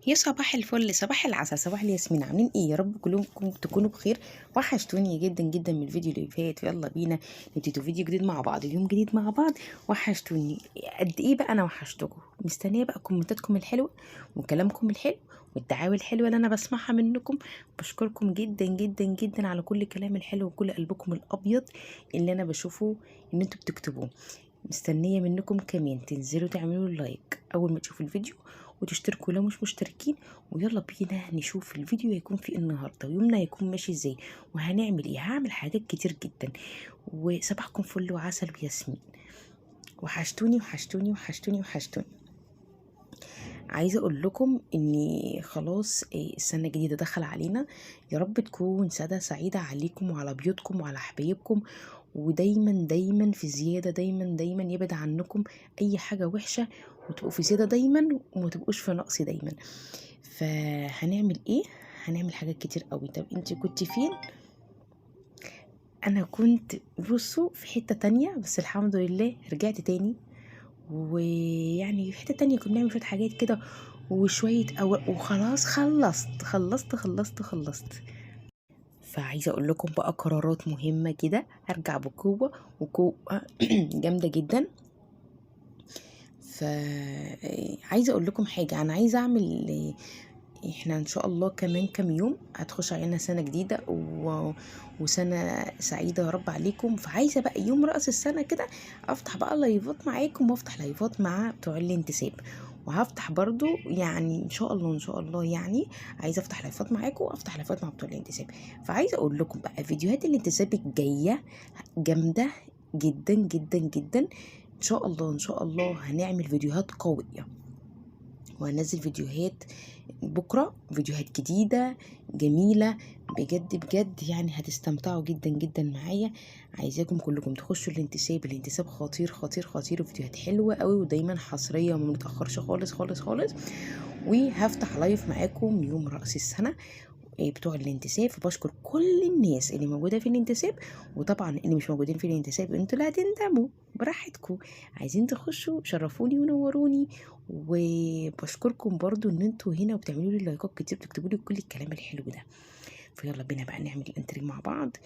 يا صباح الفل، صباح العسل، صباح الياسمين. عاملين ايه؟ يا رب كلكم تكونوا بخير. وحشتوني جدا جدا من الفيديو اللي فات. يلا بينا نبتدي فيديو جديد مع بعض، اليوم جديد مع بعض. وحشتوني قد ايه بقى؟ انا وحشتكم، مستنيه بقى كومنتاتكم الحلوه وكلامكم الحلو والدعاوي الحلوه اللي انا بسمعها منكم. بشكركم جدا جدا جدا على كل كلام الحلو وكل قلبكم الابيض اللي انا بشوفه ان انتوا بتكتبوه. مستنيه منكم كمان تنزلوا تعملوا لايك اول ما تشوفوا الفيديو، وتشتركوا لو مش مشتركين. ويلا بينا نشوف الفيديو هيكون فيه النهارده، ويومنا هيكون ماشي ازاي، وهنعمل ايه. هعمل حاجات كتير جدا. وصباحكم فل وعسل وياسمين. وحشتوني وحشتوني وحشتوني وحشتوني. عايزه اقول لكم اني خلاص السنه الجديده دخل علينا. يا رب تكون سنه سعيده عليكم وعلى بيوتكم وعلى حبايبكم. ودايما دايما في زياده، دايما دايما يبعد عنكم اي حاجه وحشه، وتبقوا في زياده دايما وما تبقوش في نقص دايما. فهنعمل ايه؟ هنعمل حاجات كتير قوي. طب انت كنت فين؟ انا كنت بصوا في حته تانية، بس الحمد لله رجعت تاني. ويعني في حتة تانية كنا بنعمل شوية حاجات كده وشوية وخلاص خلصت. فعايزة اقول لكم بقى قرارات مهمة كده، هرجع بقوة وقوة جامدة جدا. فعايزة اقول لكم حاجة، انا عايزة اعمل، احنا ان شاء الله كمان كام يوم هتخش علينا سنة جديدة وسنة سعيدة يا رب عليكم. فعايزة بقى يوم رأس السنة كده افتح بقى لايفات معاكم، وافتح لايفات مع بتوع الانتساب. وهفتح برضو يعني ان شاء الله ان شاء الله يعني. عايزه افتح لايفات معاكم وافتح لايفات مع بتوع الانتساب. فعايزه اقول لكم بقى فيديوهات الانتساب الجايه جامده جدا جدا جدا. ان شاء الله ان شاء الله هنعمل فيديوهات قويه، وهنزل فيديوهات بكرة، فيديوهات جديدة جميلة بجد بجد. يعني هتستمتعوا جدا جدا معايا. عايزاكم كلكم تخشوا الانتساب. الانتساب خطير خطير خطير، وفيديوهات حلوة قوي ودايما حصرية وما بنتأخرش خالص خالص خالص. وهفتح لايف معاكم يوم رأس السنة بتوع الانتساب. فبشكر كل الناس اللي موجوده في الانتساب، وطبعا اللي مش موجودين في الانتساب انتوا اللي هتندموا براحتكم. عايزين تخشوا شرفوني ونوروني. وبشكركم برضو ان انتوا هنا وبتعملوا لي لايكات كتير، بتكتبوا لي كل الكلام الحلو ده. فيلا بينا بقى نعمل الانتري مع بعض.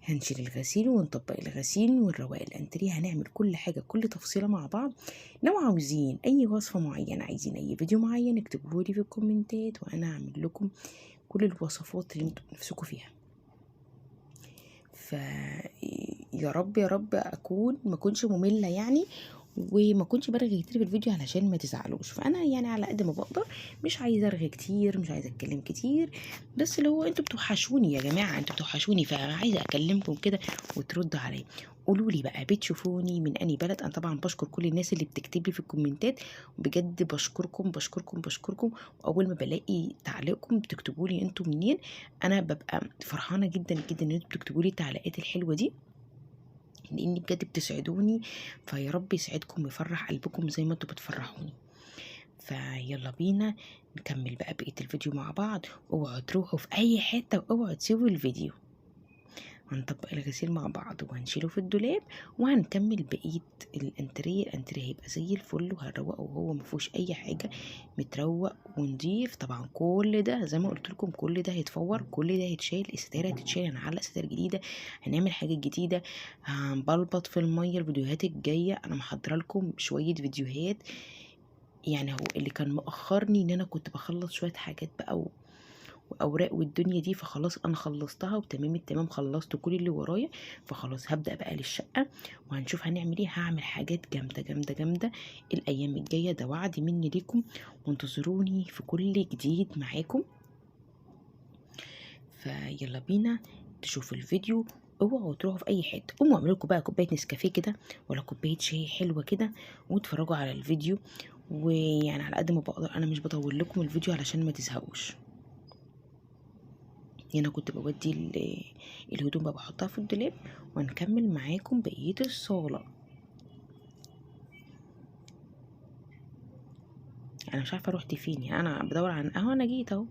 هنشيل الغسيل ونطبق الغسيل ونروق الانتري، هنعمل كل حاجه كل تفصيله مع بعض. لو عاوزين اي وصفه معينه، عايزين اي فيديو معين، اكتبوه لي في الكومنتات وانا هعمل لكم كل الوصفات اللي انتوا نفسكم فيها. ف يا رب يا رب ما اكونش ممله يعني، وما كنتش برغي كتير في الفيديو علشان ما تزعلوش. فانا يعني على قد ما بقدر، مش عايزه ارغي كتير، مش عايزه اتكلم كتير. بس اللي هو انتوا بتوحشوني يا جماعه، انتوا بتوحشوني، فعايزه اكلمكم كده وتردوا عليا. قولوا لي بقى بتشوفوني من اني بلد. انا طبعا بشكر كل الناس اللي بتكتب لي في الكومنتات، بجد بشكركم بشكركم بشكركم. واول ما بلاقي تعليقكم بتكتبوا لي انتوا منين، انا ببقى فرحانه جدا جدا ان انتوا بتكتبوا لي التعليقات الحلوه دي، لاني بجد بتسعدوني. فيا رب يسعدكم ويفرح قلبكم زي ما انتوا بتفرحوني. فيلا بينا نكمل بقى بقية الفيديو مع بعض. اوعوا تروحوا في اي حتة واوعوا تسيبوا الفيديو. هنطبق الغسيل مع بعض وهنشيله في الدولاب، وهنكمل بقية الانتريه. الانتريه هيبقى زي الفل وهنروقه وهو مفيهوش اي حاجة، متروق ونضيف. طبعا كل ده زي ما قلت لكم كل ده هيتفور، كل ده هيتشال، الستاير هتتشال، هنعلق ستاير جديدة، هنعمل حاجات جديدة، هنبلبط في المية. الفيديوهات الجاية انا محضره لكم شوية فيديوهات. يعني هو اللي كان مأخرني ان انا كنت بخلص شوية حاجات بقى واوراق والدنيا دي، فخلاص انا خلصتها وتمام التمام، خلصت كل اللي ورايا. فخلاص هبدأ بقى للشقة، وهنشوف هنعمل ايه. هعمل حاجات جامدة جامدة جامدة الايام الجاية، ده وعد مني ليكم. وانتظروني في كل جديد معاكم. فيلا بينا تشوفوا الفيديو. اوعوا تروحوا في اي حته، قوموا اعملوا لكم بقى كوبايه نسكافيه كده، ولا كوبايه شاي حلوه كده، واتفرجوا على الفيديو. ويعني على قد ما بقدر انا مش بطول لكم الفيديو علشان ما تزهقوش. هنا كنت بودي الهدوم بقى بحطها في الدولاب، وهنكمل معاكم بقيه الصاله. انا مش عارفه روحتي فين، يعني انا بدور عن اهو، انا جيت اهو.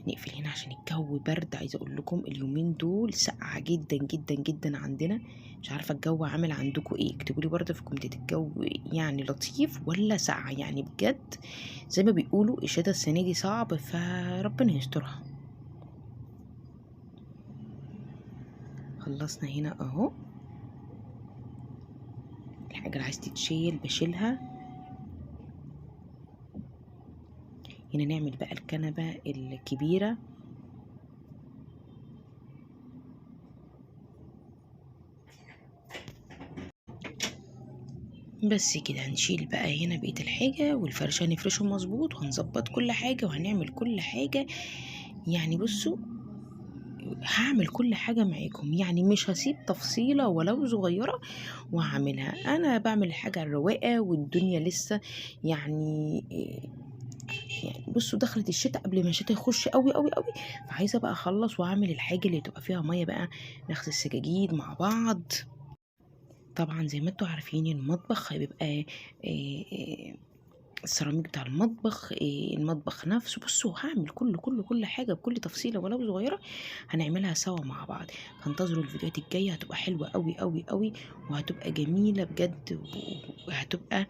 نقفل هنا عشان الجو برد. عايزه اقول لكم اليومين دول ساقعه جدا جدا جدا عندنا. مش عارفه الجو عامل عندكم ايه، اكتبوا لي برده في الكومنتات الجو يعني لطيف ولا ساقعه. يعني بجد زي ما بيقولوا الشتا السنه دي صعب، فربنا يسترها. خلصنا هنا اهو. الحاجه اللي عايز تتشيل بشيلها. هنا نعمل بقى الكنبه الكبيره. بس كده هنشيل بقى هنا بقية الحاجة، والفرش هنفرشه مظبوط، وهنظبط كل حاجة، وهنعمل كل حاجة. يعني بصوا، هعمل كل حاجة معاكم، يعني مش هسيب تفصيلة ولو صغيرة وهعملها. أنا بعمل الحاجة الرواقة والدنيا لسه يعني. يعني بصوا دخلت الشتاء قبل ما الشتاء يخش قوي قوي قوي، فعايزة بقى أخلص وأعمل الحاجة اللي تبقى فيها مية بقى، نغسل السجاجيد مع بعض. طبعا زي ما انتوا عارفين المطبخ هيبقى السيراميك بتاع المطبخ، المطبخ نفسه. بصوا هعمل كل حاجه بكل تفصيله ولو صغيره، هنعملها سوا مع بعض. فانتظروا الفيديوهات الجايه، هتبقى حلوه قوي قوي قوي، وهتبقى جميله بجد، وهتبقى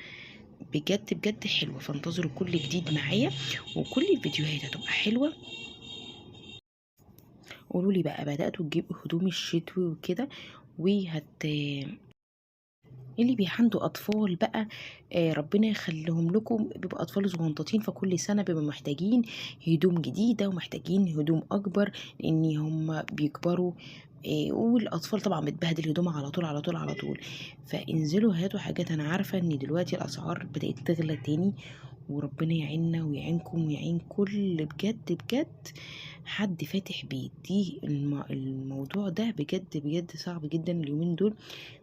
بجد بجد حلوه. فانتظروا كل جديد معايا، وكل الفيديوهات هتبقى حلوه. قولوا لي بقى، بداتوا تجيبوا هدوم الشتوي وكده؟ وهت اللي عنده اطفال بقى، ربنا يخليهم لكم، بيبقى اطفال صغنطاطين، فكل سنه بيبقوا محتاجين هدوم جديده ومحتاجين هدوم اكبر، لان هم بيكبروا. والاطفال طبعا بتبهدل هدومها على طول على طول على طول. فانزلوا هاتوا حاجات. انا عارفه ان دلوقتي الاسعار بدات تغلى تاني، وربنا يعيننا ويعينكم ويعين كل بجد بجد حد فاتح بيت. دي الموضوع ده بجد بجد صعب جدا اليومين دول.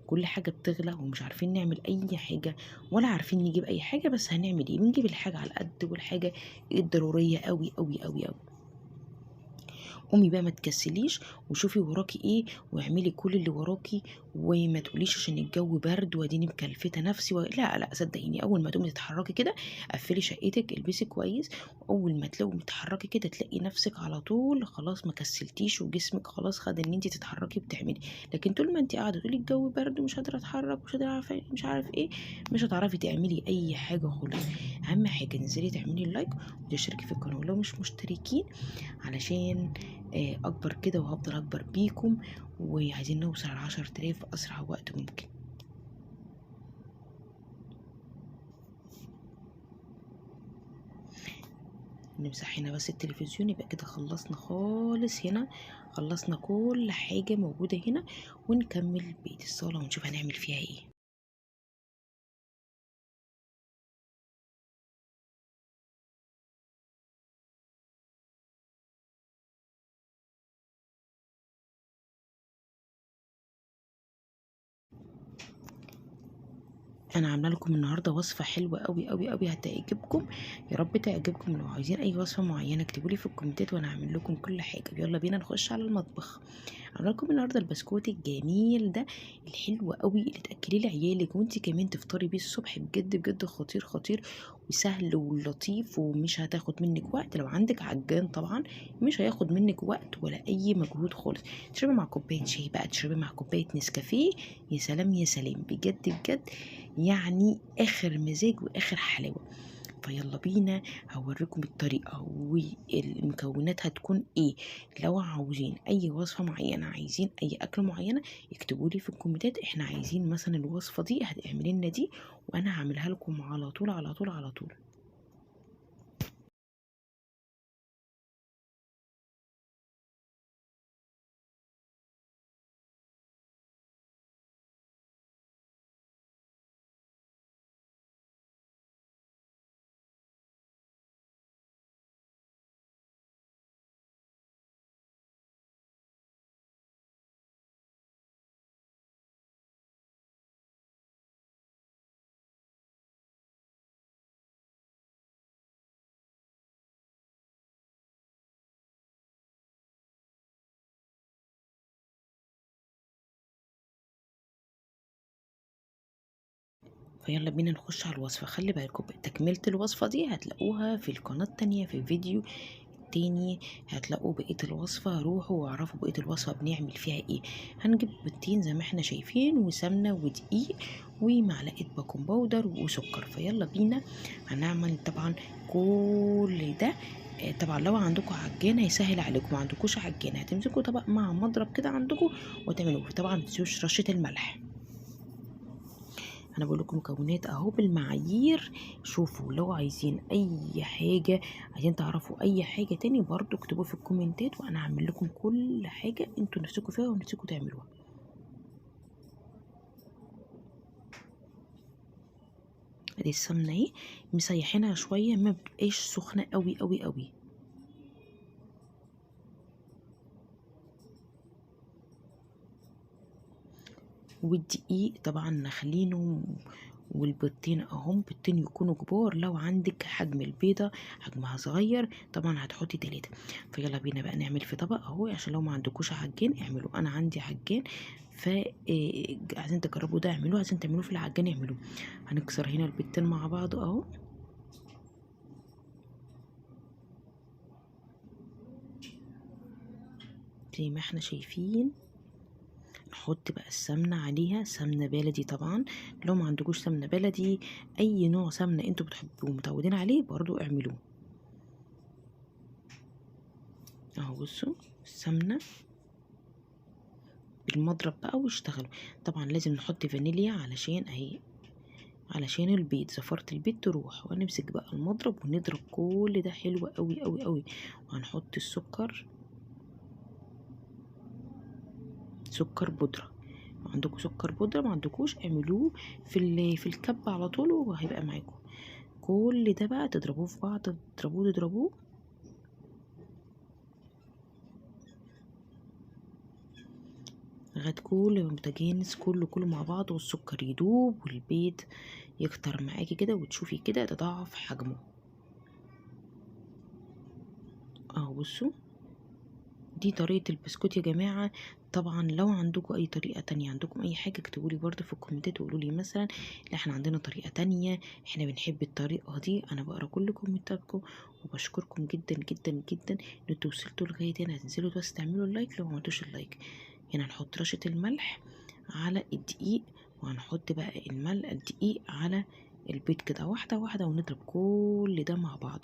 كل حاجة بتغلى، ومش عارفين نعمل أي حاجة، ولا عارفين نجيب أي حاجة. بس هنعمل ايه؟ بنجيب الحاجة على قد، والحاجة الضرورية أوي أوي أوي أوي. قومي بقى ما تكسليش، وشوفي وراكي ايه، واعملي كل اللي وراكي، وما تقوليش عشان الجو برد واديني مكلفته نفسي لا لا، صدقيني اول ما تقومي تتحركي كده، قفلي شقتك، البسي كويس، واول ما تلاقي متحركي كده تلاقي نفسك على طول خلاص ما كسلتيش، وجسمك خلاص خد ان انت تتحركي بتعملي. لكن طول ما انت قاعده تقولي الجو برد ومش قادره اتحرك، مش قادره مش عارف ايه، مش هتعرفي تعملي اي حاجه خالص. اهم حاجه انزلي تعملي اللايك وتشتركي في القناه لو مش مشتركين، علشان اكبر كده، وهفضل اكبر بيكم، وعايزين نوصل على 10,000 في اسرع وقت ممكن. نمسح هنا بس التلفزيون، يبقى كده خلصنا خالص. هنا خلصنا كل حاجة موجودة هنا، ونكمل بقية الصالة ونشوف هنعمل فيها ايه. انا عامله لكم النهارده وصفه حلوه قوي قوي قوي، هتعجبكم. يا رب تعجبكم. لو عايزين اي وصفه معينه اكتبوا لي في الكومنتات، وانا هعمل لكم كل حاجه. يلا بينا نخش على المطبخ. عامله لكم النهارده البسكوت الجميل ده، الحلو قوي، اللي تاكليه لعيالك وانت كمان تفطري بيه الصبح. بجد بجد خطير خطير، وسهل ولطيف، ومش هتاخد منك وقت. لو عندك عجان طبعا مش هياخد منك وقت ولا اي مجهود خالص. تشربي مع كوبايه شاي بقى، تشربي مع كوبايه نسكافيه، يا سلام يا سلام، بجد بجد يعني اخر مزاج واخر حلاوه. فيلا بينا هوريكم الطريقه والمكونات هتكون ايه. لو عاوزين اي وصفه معينه، عايزين اي اكل معينه، اكتبوا لي في الكومنتات. احنا عايزين مثلا الوصفه دي، هتعملي لنا دي، وانا هعملها لكم على طول على طول على طول. فيلا بينا نخش على الوصفه. خلي بالكم تكمله الوصفه دي هتلاقوها في القناه التانية في فيديو التاني هتلاقوا بقية الوصفة. روحوا واعرفوا بقية الوصفة بنعمل فيها ايه. هنجيب بيضتين زي ما احنا شايفين، وسمنة ودقيق ومعلقة بيكنج باودر وسكر. فيلا بينا هنعمل طبعا كل ده. طبعا لو عندكم عجانه هيسهل عليكم، ما عندكوش عجانه هتمسكوا طبق مع مضرب كده عندكم وتعملوه. طبعا ما تنسوش رشه الملح. انا بقول لكم مكونات اهو بالمعايير. شوفوا لو عايزين اي حاجه، عايزين تعرفوا اي حاجه تاني برضو اكتبوا في الكومنتات، وانا هعمل لكم كل حاجه انتوا نفسكم فيها ونفسكم تعملوها. ادي السمنه اهي مسيحينها شويه، ما بتبقاش سخنه قوي قوي قوي. والدقيق طبعا نخلينه، والبيضتين اهم، بيضتين يكونوا كبار. لو عندك حجم البيضة حجمها صغير طبعا هتحطي 3. فيلا بينا بقى نعمل في طبق اهو، عشان لو ما عندكوش عجان اعملوا. انا عندي عجان، ف عايزين تجربوا ده اعملوه، عايزين تعملوه في العجان اعملوه. هنكسر هنا البيضتين مع بعض اهو، زي ما احنا شايفين. نحط بقى السمنة عليها، سمنة بلدي طبعا. لو ما عندكوش سمنة بلدي اي نوع سمنة انتوا بتحبوه متعودين عليه برضو اعملوه اهو. بصوا السمنة بالمضرب بقى واشتغلوا. طبعا لازم نحط فانيليا علشان اهي، علشان البيض زفرة البيض تروح. وهنمسك بقى المضرب ونضرب كل ده حلو قوي قوي قوي. وهنحط السكر، سكر بودرة. عندكم سكر بودرة ما عندكوش اعملوه في الكب على طول وهيبقى معاكم. كل ده بقى تضربوه في بعض، تضربوه لغايه كل متجانس كله مع بعض، والسكر يدوب والبيض يكتر معاكي كده، وتشوفي كده تضاعف حجمه اهو. بصوا دي طريقة البسكوت يا جماعة. طبعا لو عندكم اي طريقة تانية، عندكم اي حاجة اكتبولي برضو في الكومنتات وقولوا لي مثلا لا احنا عندنا طريقة تانية، احنا بنحب الطريقة دي. انا بقرا كل كومنتاتكم وبشكركم جدا جدا جدا ان انتوا وصلتوا لغاية هنا. هتنزلوا بس تعملوا اللايك لو ما عملتوش اللايك. هنا هنحط رشة الملح على الدقيق، وهنحط بقى الدقيق على البيض كده واحدة واحدة، ونضرب كل ده مع بعض.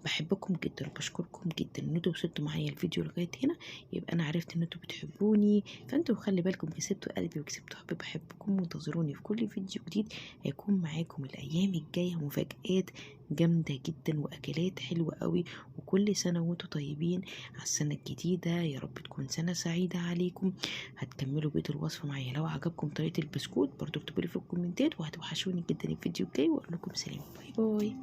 بحبكم جدا وبشكركم جدا ان انتوا وصلتوا معايا الفيديو لغاية هنا. يبقى انا عرفت ان انتوا بتحبوني، فانتوا خلي بالكم كسبتوا قلبي وكسبتوا حبي. بحبكم وانتظروني في كل فيديو جديد هيكون معاكم الايام الجاية مفاجآت جامدة جدا واكلات حلوة قوي. وكل سنة وانتوا طيبين على السنة الجديدة، يا رب تكون سنة سعيدة عليكم. هتكملوا بقية الوصفة معايا. لو عجبكم طريقة البسكوت برضو اكتبولي في الكومنتات، وهتوحشوني جدا الفيديو الجاي، واقول لكم سلام باي باي.